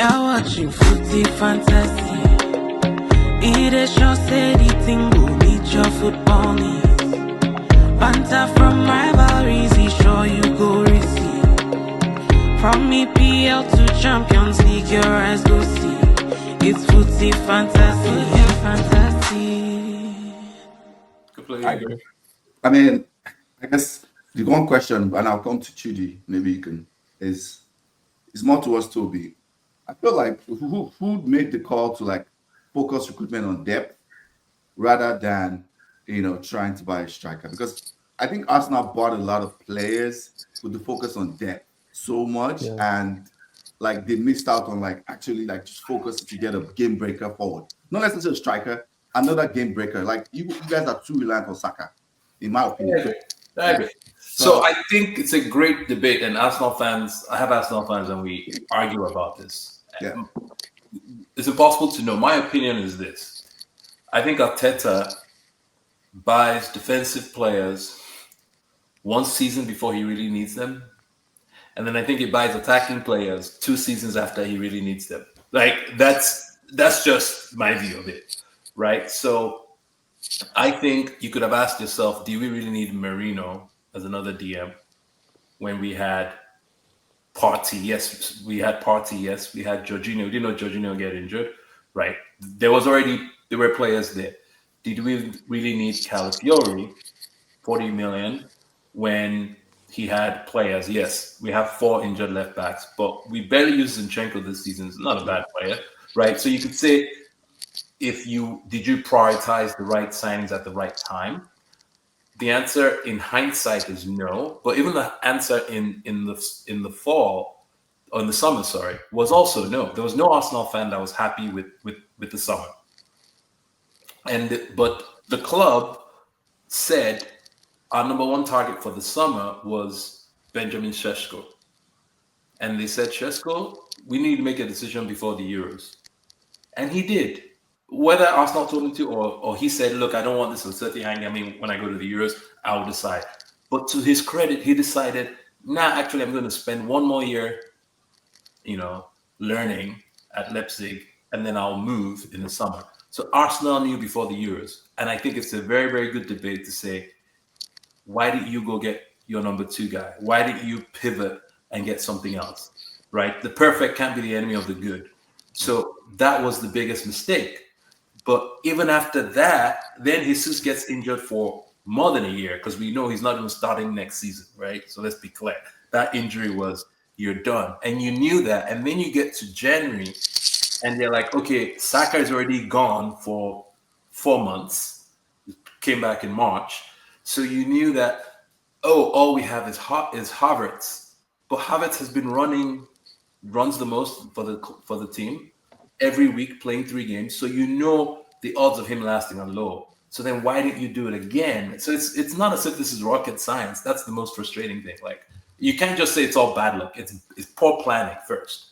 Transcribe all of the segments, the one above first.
You're watching Footy Fantasy. It is your steady thing will meet your football needs. Banter from rivalries, he sure you go receive. From EPL to Champions League, your eyes go see. It's Footy Fantasy, fantasy. Good play. I agree. I mean, I guess the one question, and I'll come to Chudi, maybe you can, is more towards Toby. I feel like who made the call to like focus recruitment on depth rather than trying to buy a striker? Because I think Arsenal bought a lot of players with the focus on depth so much, Yeah. and like they missed out on like actually like just focus to get a game breaker forward. Not necessarily a striker, another game breaker. Like you guys are too reliant on Saka, in my opinion. I agree. So I think it's a great debate, and Arsenal fans, I have Arsenal fans, and we argue about this. Yeah. It's impossible to know. My opinion is this. I think Arteta buys defensive players one season before he really needs them. And then I think he buys attacking players 2 seasons after he really needs them. Like that's just my view of it. Right. So I think you could have asked yourself, do we really need Marino as another DM when we had Partey? Yes, we had Partey. Yes, we had Jorginho. We didn't know Jorginho get injured, right? There were players there. Did we really need Calafiori, 40 million, when he had players? Yes, we have 4 injured left backs, but we barely used Zinchenko this season. It's not a bad player, right? So you could say, did you prioritize the right signings at the right time? The answer in hindsight is no. But even the answer in the fall, or in the summer, sorry, was also no. There was no Arsenal fan that was happy with the summer. But the club said our number 1 target for the summer was Benjamin Sesko. And they said, Sesko, we need to make a decision before the Euros. And he did. Whether Arsenal told him to or he said, look, I don't want this uncertainty hanging. I mean, when I go to the Euros, I will decide. But to his credit, he decided, actually, I'm going to spend 1 more year, learning at Leipzig, and then I'll move in the summer. So Arsenal knew before the Euros. And I think it's a very, very good debate to say, why did you go get your number 2 guy? Why did you pivot and get something else, right? The perfect can't be the enemy of the good. So that was the biggest mistake. But even after that, then Jesus gets injured for more than a year because we know he's not even starting next season, right? So let's be clear. That injury was, you're done. And you knew that. And then you get to January and they're like, okay, Saka is already gone for 4 months. He came back in March. So you knew that, all we have is Havertz. But Havertz has been runs the most for the team every week, playing 3 games. So you know the odds of him lasting are low. So then why didn't you do it again? So it's not as if this is rocket science. That's the most frustrating thing. Like, you can't just say it's all bad luck. It's poor planning first.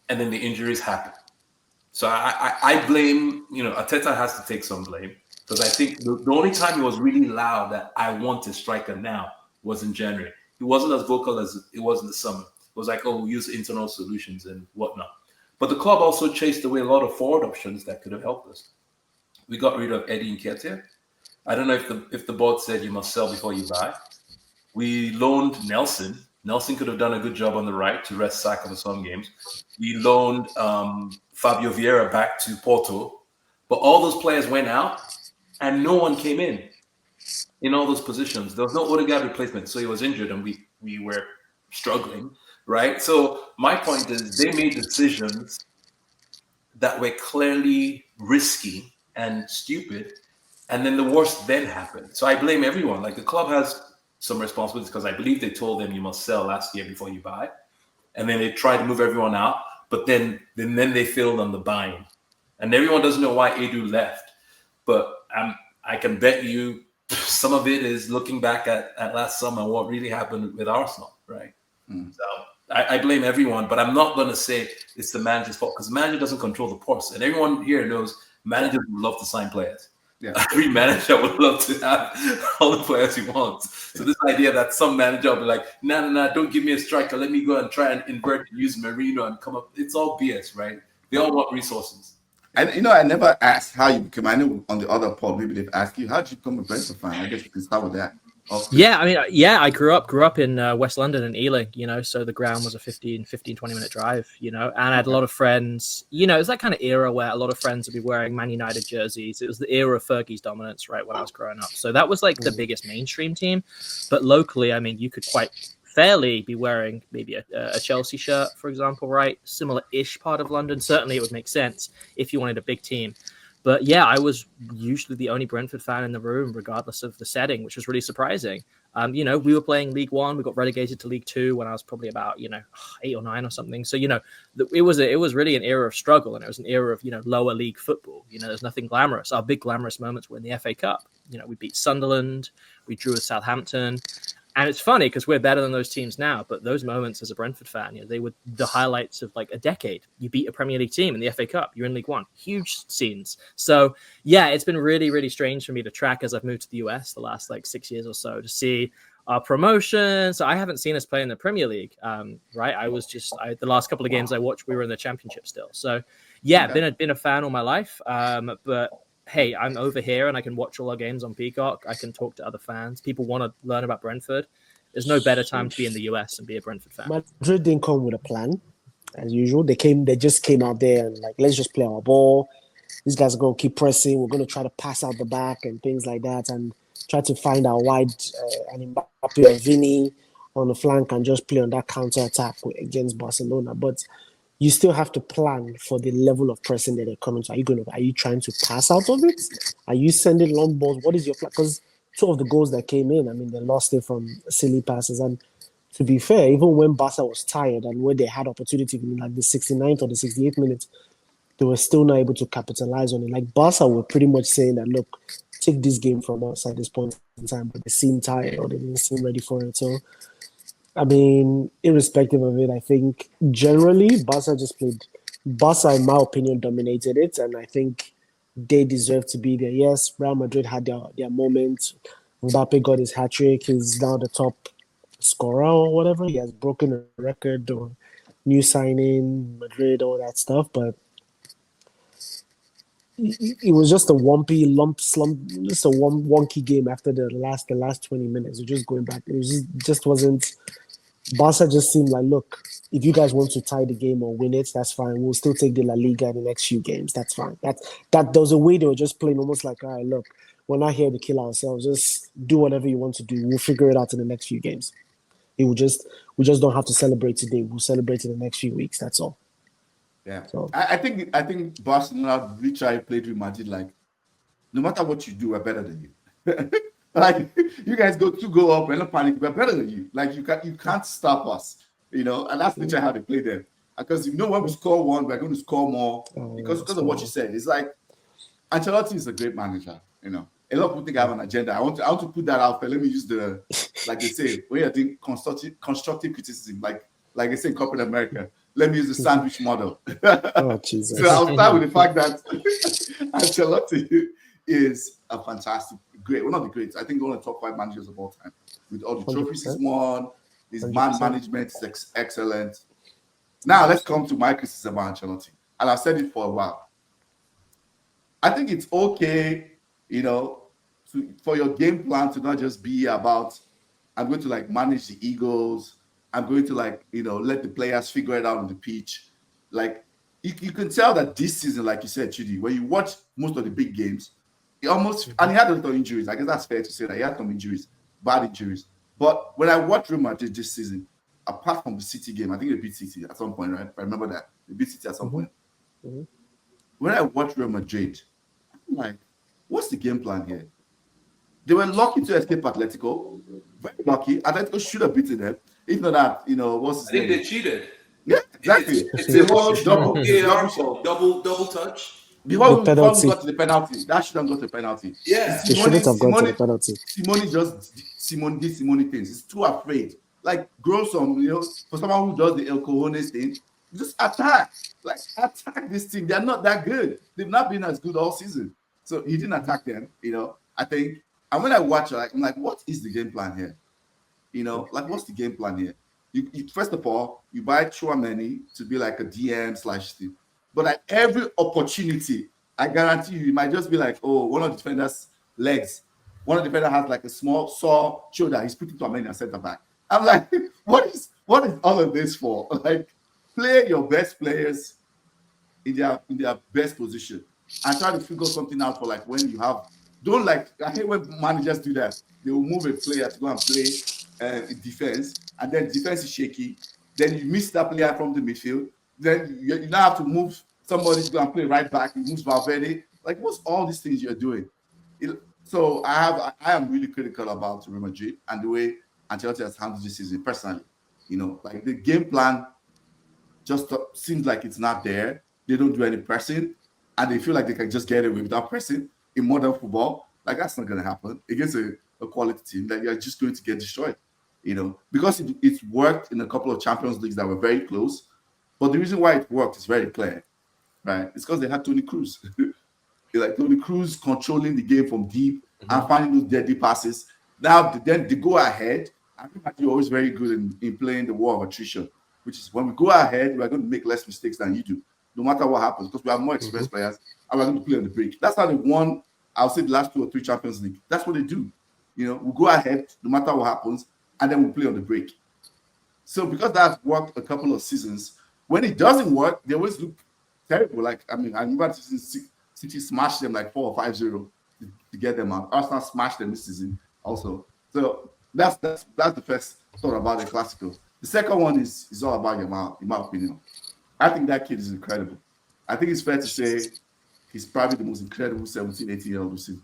And then the injuries happen. So I blame, Arteta has to take some blame. Because I think the only time he was really loud that I want a striker now was in January. He wasn't as vocal as it was in the summer. It was like, we'll use internal solutions and whatnot. But the club also chased away a lot of forward options that could have helped us. We got rid of Eddie Nketiah. I don't know if the board said you must sell before you buy. We loaned Nelson. Nelson could have done a good job on the right to rest Saka for some games. We loaned Fabio Vieira back to Porto. But all those players went out and no one came in all those positions. There was no Odegaard replacement, so he was injured and we were struggling. Right. So my point is they made decisions that were clearly risky and stupid. And then the worst then happened. So I blame everyone. Like, the club has some responsibility because I believe they told them you must sell last year before you buy. And then they tried to move everyone out. But then they failed on the buying. And everyone doesn't know why Edu left. But I can bet you some of it is looking back at last summer, what really happened with Arsenal. Right. So I blame everyone, but I'm not going to say it's the manager's fault because the manager doesn't control the purse. And everyone here knows managers would love to sign players. Yeah. Every manager would love to have all the players he wants. So this idea that some manager will be like, no, don't give me a striker. Let me go and try and invert and use Marino and come up. It's all BS, right? They all want resources. And I never asked how you became. I know on the other pod, maybe they've asked you, how did you become a Brentford fan? I guess you can start with that. Yeah, I mean, I grew up in West London and Ealing, so the ground was a 15, 20-minute drive, and I had a lot of friends, it was that kind of era where a lot of friends would be wearing Man United jerseys. It was the era of Fergie's dominance, right, when I was growing up. So that was like the biggest mainstream team. But locally, I mean, you could quite fairly be wearing maybe a Chelsea shirt, for example, right? Similar-ish part of London. Certainly it would make sense if you wanted a big team. But yeah, I was usually the only Brentford fan in the room, regardless of the setting, which was really surprising. We were playing League One. We got relegated to League Two when I was probably about 8 or 9 or something. So it was really an era of struggle, and it was an era of lower league football. There's nothing glamorous. Our big glamorous moments were in the FA Cup. We beat Sunderland, we drew with Southampton. And it's funny because we're better than those teams now, but those moments as a Brentford fan, they were the highlights of like a decade. You beat a Premier League team in the FA Cup. You're in League One. Huge scenes. So yeah, it's been really, really strange for me to track as I've moved to the US the last like 6 years or so to see our promotion. So I haven't seen us play in the Premier League, right? The last couple of games I watched, we were in the Championship still. So yeah, been a fan all my life, but hey, I'm over here and I can watch all our games on Peacock. I can talk to other fans. People want to learn about Brentford. There's no better time to be in the US and be a Brentford fan. Madrid didn't come with a plan, as usual. They just came out there and like, let's just play our ball. These guys are going to keep pressing. We're going to try to pass out the back and things like that, and try to find our wide and Mbappe or Vini on the flank and just play on that counter attack against Barcelona. But you still have to plan for the level of pressing that they're coming to. Are you trying to pass out of it? Are you sending long balls? What is your plan? Because 2 of the goals that came in, I mean, they lost it from silly passes. And to be fair, even when Barca was tired and when they had opportunity in like the 69th or the 68th minute, they were still not able to capitalize on it. Like Barca were pretty much saying that, look, take this game from us at this point in time, but they seemed tired or they didn't seem ready for it. So, I mean, irrespective of it, I think generally Barca, in my opinion, dominated it. And I think they deserve to be there. Yes, Real Madrid had their moment. Mbappe got his hat-trick. He's now the top scorer or whatever. He has broken a record or new signing, Madrid, all that stuff. But it was just a wonky game after the last 20 minutes. We're just going back. It just wasn't. Barca just seemed like, look, if you guys want to tie the game or win it, that's fine. We'll still take the La Liga in the next few games. That's fine. That there was a way they were just playing almost like, all right, look, we're not here to kill ourselves. Just do whatever you want to do. We'll figure it out in the next few games. We just don't have to celebrate today. We'll celebrate in the next few weeks. That's all. Yeah. So I think Barcelona literally played with Madrid like, no matter what you do, we're better than you. Like, you guys go up and not panic, we're better than you. Like, you can't stop us, and that's literally how they play them. Because when we score one, we're going to score more because of what you said. It's like Ancelotti is a great manager. A lot of people think I have an agenda. I want to put that out there. Let me use like they say, when you're doing constructive criticism, like they say in corporate America. Let me use the sandwich model. Oh, Jesus. So I'll start with the fact that Ancelotti is a fantastic, great, one of the greats. I think one of the top 5 managers of all time. With all the trophies he's won, his 100%. Man management is excellent. Now let's come to my criticism about Ancelotti. And I've said it for a while. I think it's okay, for your game plan to not just be about, I'm going to manage the egos. I'm going to let the players figure it out on the pitch. Like you can tell that this season, like you said, Chudi, when you watch most of the big games, and he had a lot of injuries. I guess that's fair to say that he had some injuries, bad injuries. But when I watched Real Madrid this season, apart from the City game, I think they beat City at some point, right? I remember that. They beat City at some point. Mm-hmm. When I watched Real Madrid, I'm like, what's the game plan here? They were lucky to escape Atletico. Very lucky. Atletico should have beaten them. If not that, what's his name? I think they cheated. Yeah, exactly. It's a whole double touch. Before we got to the penalty, that shouldn't got to the penalty. Yeah, they shouldn't have gone to the penalty. Simone things. He's too afraid. Like, grow some, for someone who does the El Cojones thing, just attack. Like, attack this team. They're not that good. They've not been as good all season. So he didn't attack them, I think. And when I watch it, I'm like, what is the game plan here? Like, what's the game plan here? You first of all, you buy Chouameni to be like a DM/team. But at every opportunity, I guarantee you, it might just be like, oh, one of the defenders' legs. One of the defenders has like a small sore shoulder. He's putting Chouameni at center back. I'm like, what is all of this for? Like, play your best players in their best position and try to figure something out for like when you have. Don't like. I hate when managers do that. They will move a player to go and play in defense, and then defense is shaky. Then you miss that player from the midfield. Then you now have to move somebody to go and play right back. You move Valverde. Like, what's all these things you're doing? So I am really critical about Real Madrid and the way Ancelotti has handled this season personally. Like the game plan just seems like it's not there. They don't do any pressing, and they feel like they can just get away without pressing in modern football. Like, that's not going to happen against a quality team. That you're just going to get destroyed, because it's worked in a couple of Champions Leagues that were very close. But the reason why it worked is very clear, right? It's because they had Toni Kroos. Like Toni Kroos controlling the game from deep and finding those deadly passes. Now, then they go ahead. I think you're always very good in playing the war of attrition, which is when we go ahead, we're going to make less mistakes than you do, no matter what happens, because we have more experienced players and we're going to play on the break. That's how they won, I'll say, the last 2 or 3 Champions League. That's what they do. We'll go ahead no matter what happens, and then we'll play on the break. So because that's worked a couple of seasons, when it doesn't work, they always look terrible. Like, I remember season City smashed them like 4 or 5-0 to get them out. Arsenal smashed them this season also. So that's the first thought about the Clasico. The second one is all about Yamal, in my opinion. I think that kid is incredible. I think it's fair to say he's probably the most incredible 17, 18-year-old we've seen.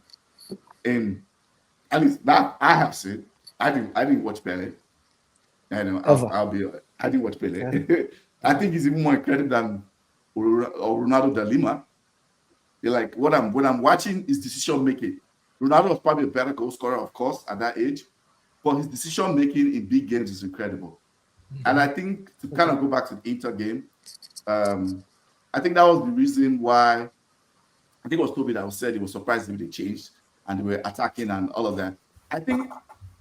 And at least that I have seen. I didn't watch Pele. I didn't watch Pele. Yeah. I think he's even more incredible than Ronaldo da Lima. Like, what I'm watching is decision making. Ronaldo was probably a better goal scorer, of course, at that age, but his decision making in big games is incredible. And I think to kind of go back to the Inter game, I think that was the reason why I think it was Tobi that said he was surprised if they changed and they were attacking and all of that. I think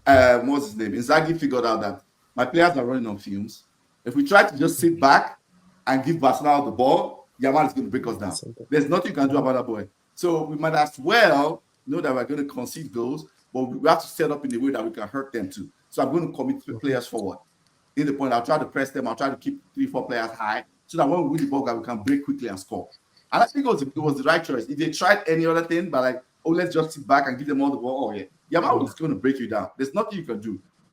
what's his name? Inzaghi figured out that my players are running on fumes. If we try to just sit back and give Barcelona the ball, Yamal is going to break us down. There's nothing you can do about that boy. So we might as well know that we're going to concede goals, but we have to set up in a way that we can hurt them too. So I'm going to commit players forward. In the point, I'll try to press them. I'll try to keep 3-4 players high so that when we win the ball, we can break quickly and score. And I think it was the right choice. If they tried any other thing, but like, let's just sit back and give them all the ball, Yamal is going to break you down. There's nothing you can do.